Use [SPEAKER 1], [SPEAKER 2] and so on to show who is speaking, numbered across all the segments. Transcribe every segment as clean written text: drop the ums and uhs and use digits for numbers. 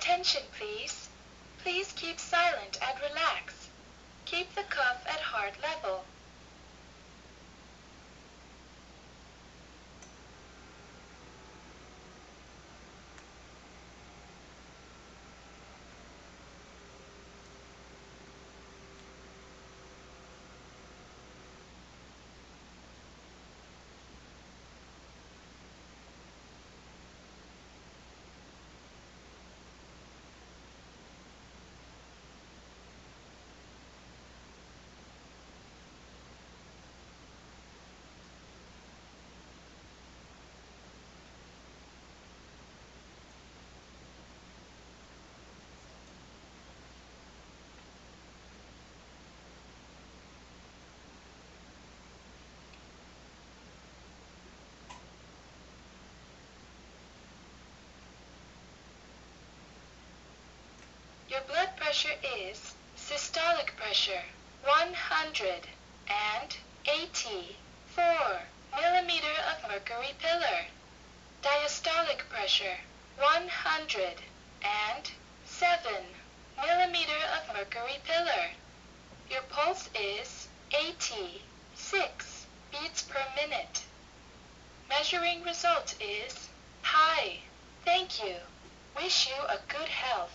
[SPEAKER 1] Attention, please. Please keep silent and relax. Keep the cuff at heart level. Your blood pressure is systolic pressure 184 millimeter of mercury pillar. Diastolic pressure 107 millimeter of mercury pillar. Your pulse is 86 beats per minute. Measuring result is high. Thank you. Wish you a good health.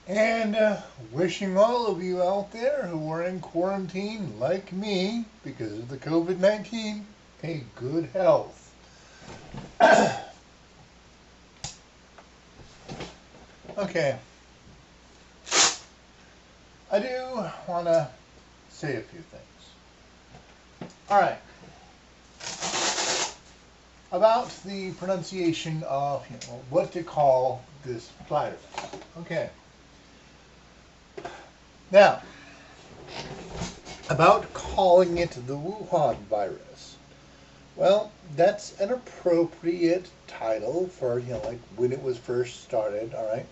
[SPEAKER 2] And wishing all of you out there who are in quarantine like me because of the COVID-19 a good health. Okay. I do want to say a few things. All right. About the pronunciation of what to call this virus. Okay. Now, about calling it the Wuhan virus. Well, that's an appropriate title for, like when it was first started, all right?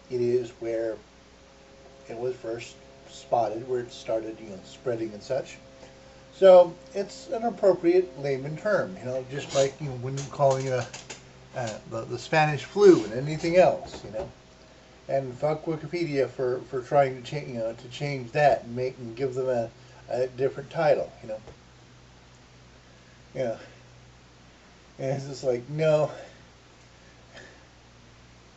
[SPEAKER 2] It is where it was first spotted, where it started, spreading and such. So it's an appropriate layman term, just like when calling the Spanish flu and anything else, And fuck Wikipedia for trying to change that and give them a different title, And it's just like, no.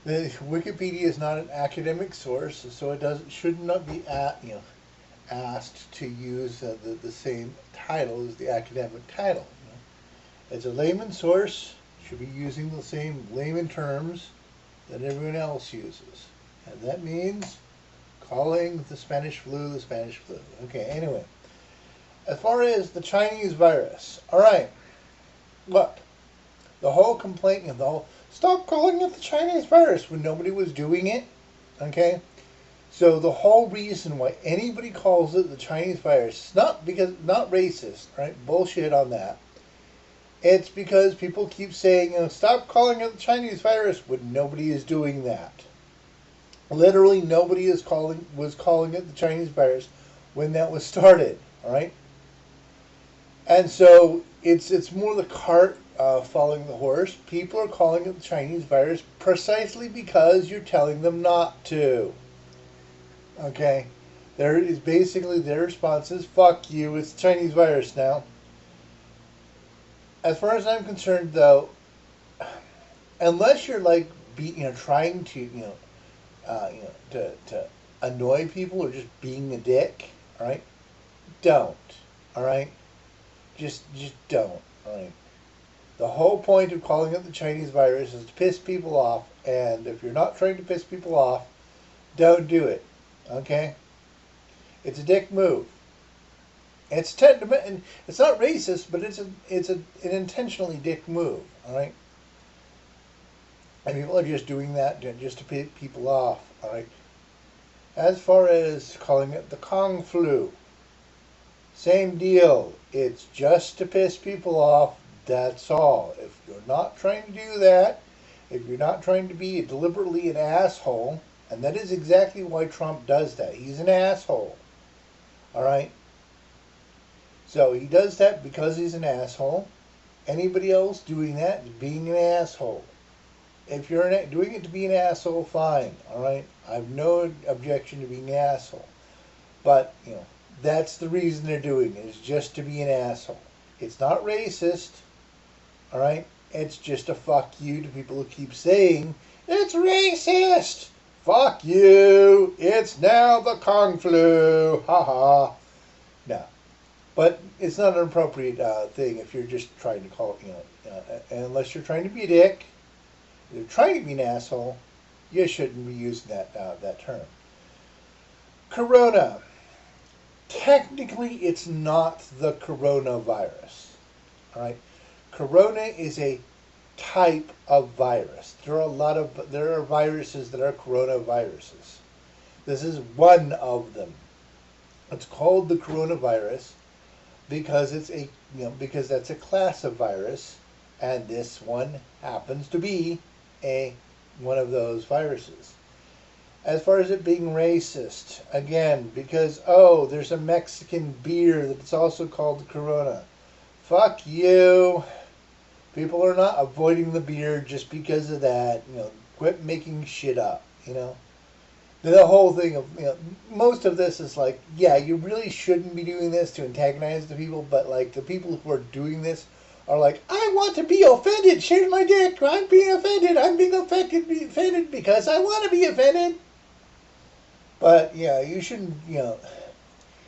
[SPEAKER 2] The Wikipedia is not an academic source, so it should not be asked to use the same title as the academic title. It's a layman source, should be using the same layman terms that everyone else uses. And that means calling the Spanish flu the Spanish flu. Okay, anyway. As far as the Chinese virus, alright, look, the whole complaint and the whole, stop calling it the Chinese virus when nobody was doing it, okay? So the whole reason why anybody calls it the Chinese virus, not racist, right? Bullshit on that. It's because people keep saying, stop calling it the Chinese virus when nobody is doing that. Literally nobody was calling it the Chinese virus when that was started, all right? And so it's more the cart following the horse. People are calling it the Chinese virus precisely because you're telling them not to. Okay? There is basically their response is, fuck you, it's the Chinese virus now. As far as I'm concerned, though, unless you're like trying to to annoy people or just being a dick, all right, don't, all right, just don't, all right. The whole point of calling it the Chinese virus is to piss people off, and if you're not trying to piss people off, don't do it, okay? It's a dick move. It's not racist, but it's an intentionally dick move, all right? And people are just doing that just to piss people off, all right? As far as calling it the Kung flu, same deal. It's just to piss people off, that's all. If you're not trying to do that, if you're not trying to be deliberately an asshole, and that is exactly why Trump does that. He's an asshole, all right? So he does that because he's an asshole. Anybody else doing that is being an asshole. If you're doing it to be an asshole, fine. All right, I have no objection to being an asshole. But that's the reason they're doing it, is just to be an asshole. It's not racist. All right, it's just a fuck you to people who keep saying it's racist. Fuck you. It's now the Kung flu. Ha ha. No. But it's not an appropriate thing if you're just trying to call it, unless you're trying to be a dick, you're trying to be an asshole, you shouldn't be using that term. Corona. Technically, it's not the coronavirus. All right. Corona is a type of virus. There are viruses that are coronaviruses. This is one of them. It's called the coronavirus because because that's a class of virus, and this one happens to be one of those viruses. As far as it being racist, again, because there's a Mexican beer that's also called Corona. Fuck you. People are not avoiding the beer just because of that. Quit making shit up. The whole thing of most of this is like, yeah, you really shouldn't be doing this to antagonize the people, but like the people who are doing this are like, I want to be offended. Share my dick. I'm being offended. I'm being offended because I want to be offended. But yeah, you shouldn't. You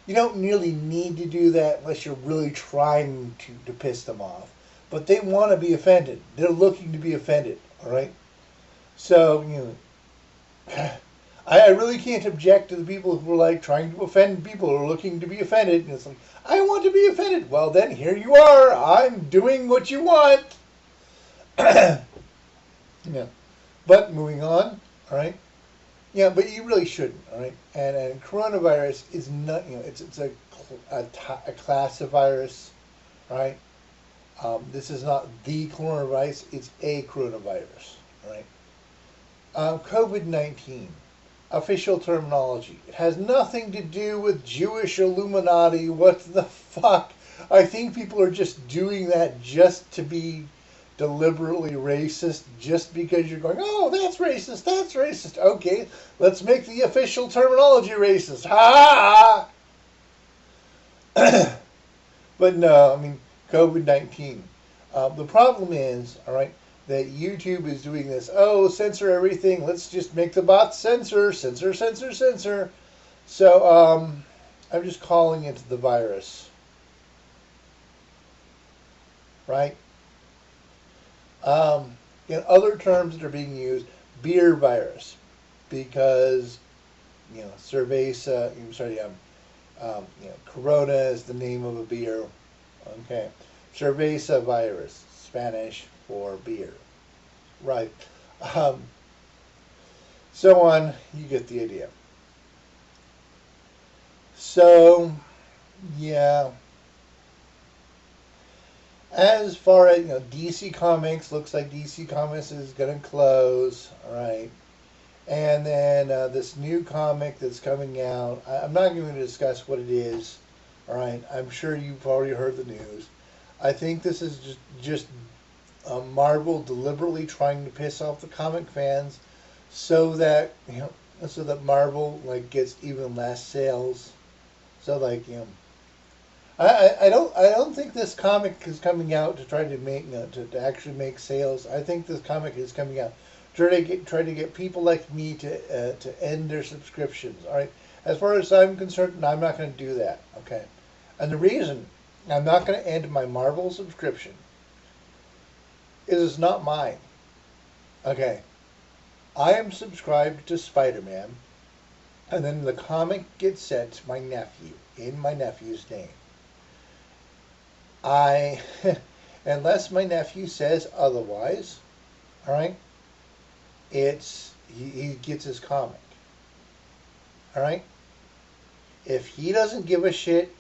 [SPEAKER 2] don't really need to do that unless you're really trying to piss them off. But they want to be offended. They're looking to be offended. All right. So I really can't object to the people who are like trying to offend people who are looking to be offended. And it's like, I want to be offended. Well, then here you are. I'm doing what you want. But moving on. All right. Yeah, but you really shouldn't. All right. And coronavirus is not. It's a class of virus. All right. This is not the coronavirus. It's a coronavirus. All right. COVID-19. Official terminology. It has nothing to do with Jewish Illuminati. What the fuck? I think people are just doing that just to be deliberately racist, just because you're going, oh, that's racist, that's racist. Okay, let's make the official terminology racist. Ha ha! But no, I mean, COVID-19. The problem is, all right, that YouTube is doing this, censor everything, let's just make the bots censor. So, I'm just calling it the virus. Right? In other terms that are being used, beer virus, because, cerveza, Corona is the name of a beer. Okay. Cerveza virus, Spanish for beer. Right. So on, you get the idea. So, yeah. As far as, DC Comics, looks like DC Comics is going to close. All right. And then this new comic that's coming out, I'm not going to discuss what it is. All right. I'm sure you've already heard the news. I think this is just Marvel deliberately trying to piss off the comic fans so that, Marvel gets even less sales. So I don't think this comic is coming out to try to make to actually make sales. I think this comic is coming out try to get people like me to end their subscriptions. All right. As far as I'm concerned, I'm not going to do that. Okay. And the reason I'm not going to end my Marvel subscription is it's not mine. Okay. I am subscribed to Spider-Man, and then the comic gets sent to my nephew in my nephew's name. Unless my nephew says otherwise, all right, he gets his comic. All right? If he doesn't give a shit,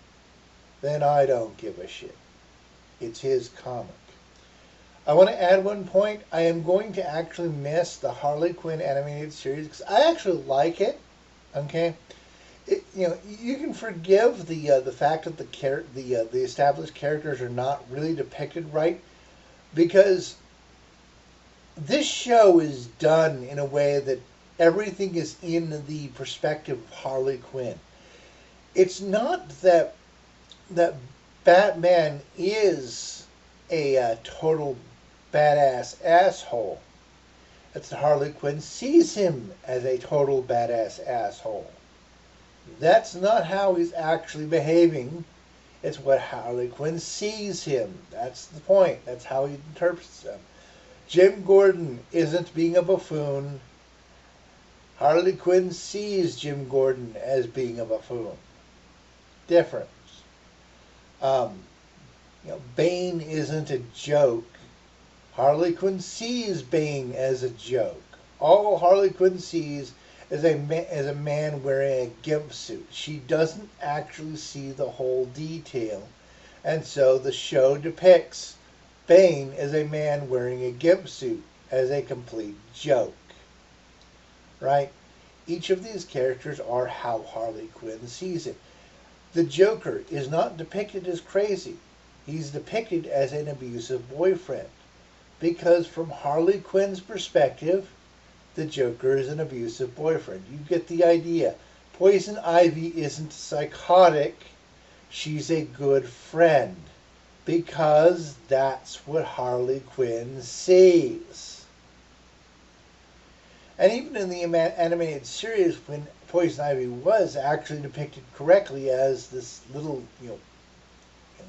[SPEAKER 2] then I don't give a shit. It's his comic. I want to add one point. I am going to actually miss the Harley Quinn animated series because I actually like it. Okay, you can forgive the fact that the established characters are not really depicted right, because this show is done in a way that everything is in the perspective of Harley Quinn. It's not that Batman is a total badass asshole. It's that Harley Quinn sees him as a total badass asshole. That's not how he's actually behaving. It's what Harley Quinn sees him. That's the point. That's how he interprets him. Jim Gordon isn't being a buffoon. Harley Quinn sees Jim Gordon as being a buffoon. Difference. Bane isn't a joke. Harley Quinn sees Bane as a joke. All Harley Quinn sees is a man wearing a gimp suit. She doesn't actually see the whole detail. And so the show depicts Bane as a man wearing a gimp suit as a complete joke. Right? Each of these characters are how Harley Quinn sees it. The Joker is not depicted as crazy. He's depicted as an abusive boyfriend. Because from Harley Quinn's perspective, the Joker is an abusive boyfriend. You get the idea. Poison Ivy isn't psychotic. She's a good friend. Because that's what Harley Quinn sees. And even in the animated series, when Poison Ivy was actually depicted correctly as this little,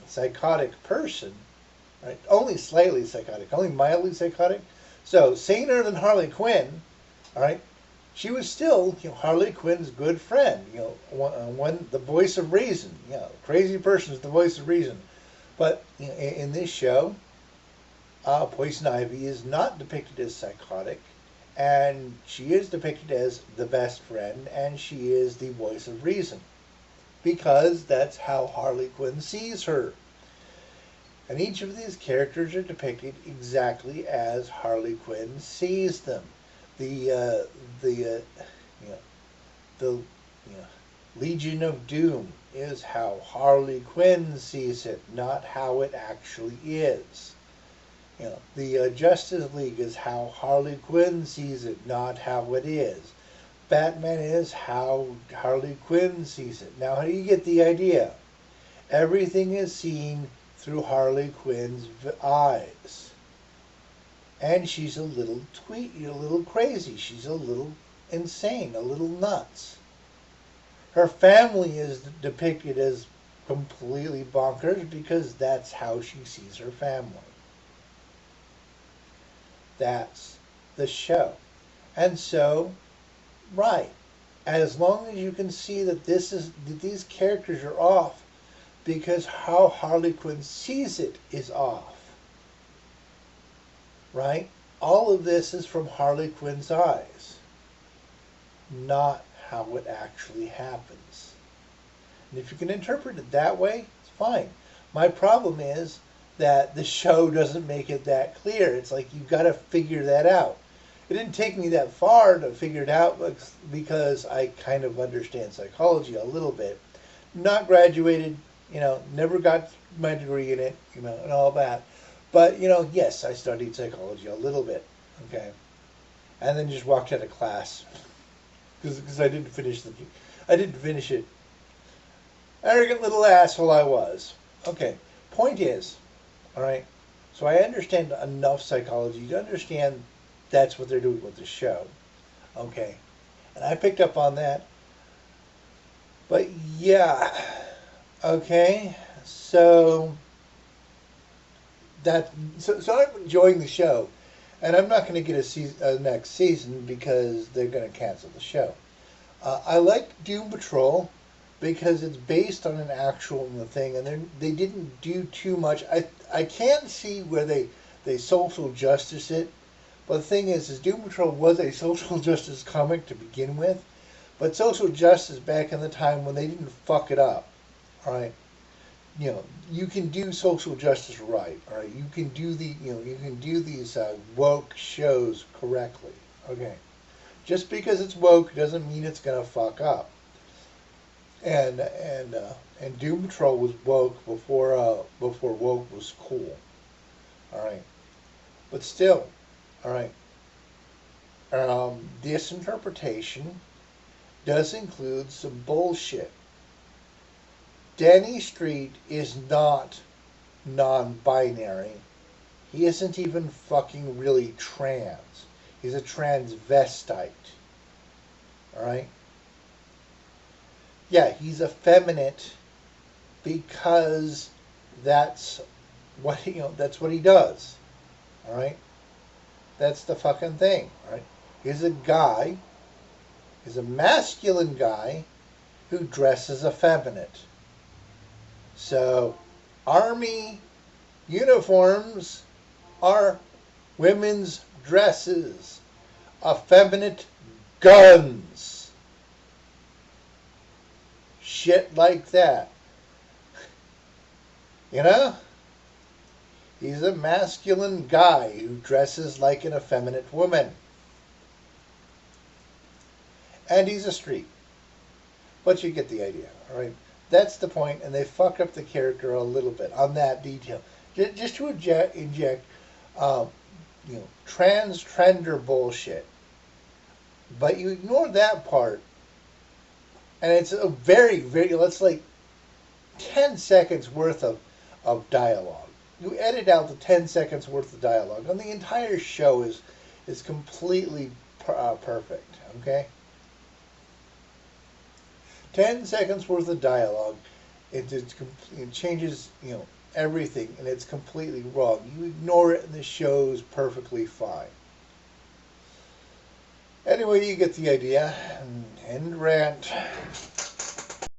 [SPEAKER 2] psychotic person, right? Only slightly psychotic, only mildly psychotic. So saner than Harley Quinn, all right? She was still, Harley Quinn's good friend. The voice of reason. Crazy person is the voice of reason. But in this show, Poison Ivy is not depicted as psychotic, and she is depicted as the best friend, and she is the voice of reason, because that's how Harley Quinn sees her. And each of these characters are depicted exactly as Harley Quinn sees them. The Legion of Doom is how Harley Quinn sees it, not how it actually is. The Justice League is how Harley Quinn sees it, not how it is. Batman is how Harley Quinn sees it. Now, how do you get the idea? Everything is seen through Harley Quinn's eyes. And she's a little crazy. She's a little insane, a little nuts. Her family is depicted as completely bonkers because that's how she sees her family. That's the show. And so, right, as long as you can see that these characters are off because how Harley Quinn sees it is off. Right? All of this is from Harley Quinn's eyes, not how it actually happens. And if you can interpret it that way, it's fine. My problem is that the show doesn't make it that clear. It's like you've got to figure that out. It didn't take me that far to figure it out because I kind of understand psychology a little bit. Not graduated, never got my degree in it, and all that. But, yes, I studied psychology a little bit, okay? And then just walked out of class because I didn't finish it. Arrogant little asshole I was. Okay, point is, all right, so I understand enough psychology to understand that's what they're doing with the show, okay? And I picked up on that. But, yeah, okay, so I'm enjoying the show, and I'm not going to get a next season because they're going to cancel the show. I like Doom Patrol because it's based on an actual thing, and they didn't do too much. I can't see where they social justice it, but the thing is Doom Patrol was a social justice comic to begin with, but social justice back in the time when they didn't fuck it up, all right? You can do social justice right, all right? You can do these woke shows correctly, okay? Just because it's woke doesn't mean it's gonna fuck up. And Doom Patrol was woke before woke was cool, all right? But still, All right. This interpretation does include some bullshit. Danny Street is not non-binary. He isn't even fucking really trans. He's a transvestite. Alright? Yeah, he's effeminate because that's what that's what he does. Alright? That's the fucking thing. Alright? He's a guy, he's a masculine guy who dresses effeminate. So, army uniforms are women's dresses, effeminate guns, shit like that. You know? He's a masculine guy who dresses like an effeminate woman. And he's a street. But you get the idea, alright? That's the point, and they fuck up the character a little bit on that detail. Just to inject transgender bullshit. But you ignore that part, and it's a very, very, let's like 10 seconds worth of dialogue. You edit out the 10 seconds worth of dialogue, and the entire show is completely perfect, okay? 10 seconds worth of dialogue, it changes, everything, and it's completely wrong. You ignore it, and the show's perfectly fine. Anyway, you get the idea. End rant.